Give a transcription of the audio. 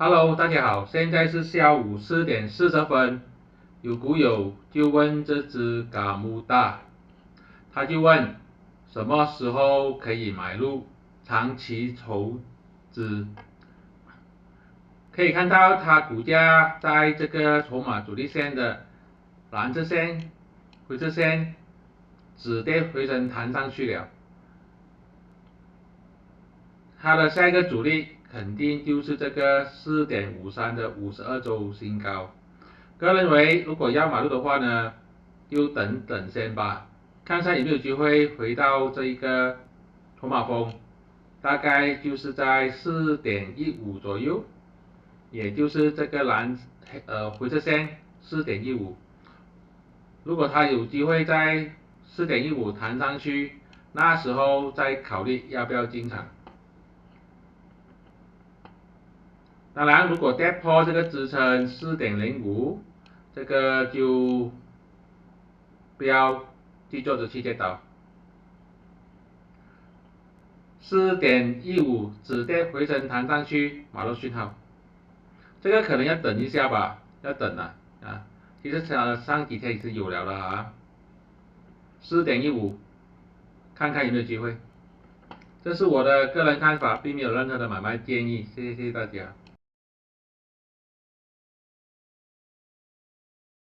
Hello，大家好，现在是下午4点40分。有股友就问这只嘎木大，他就问什么时候可以买入长期投资？可以看到它股价在这个筹码阻力线的蓝色线、灰色线止跌回升弹上去了，它的下一个阻力肯定就是这个4.53的52周新高。个人认为，如果要买入的话呢，就等等先吧，看看有没有机会回到这一个筹码峰，大概就是在4.15左右，也就是这个灰色线4.15。如果它有机会在4.15弹上去，那时候再考虑要不要进场。当然，如果跌破这个支撑4.05，这个就不要去做这期跌倒。4.15止跌回升弹上去，买入讯号。这个可能要等一下吧，要等啊。其实上几天也是有了的啊。4.15，看看有没有机会。这是我的个人看法，并没有任何的买卖建议，谢谢大家。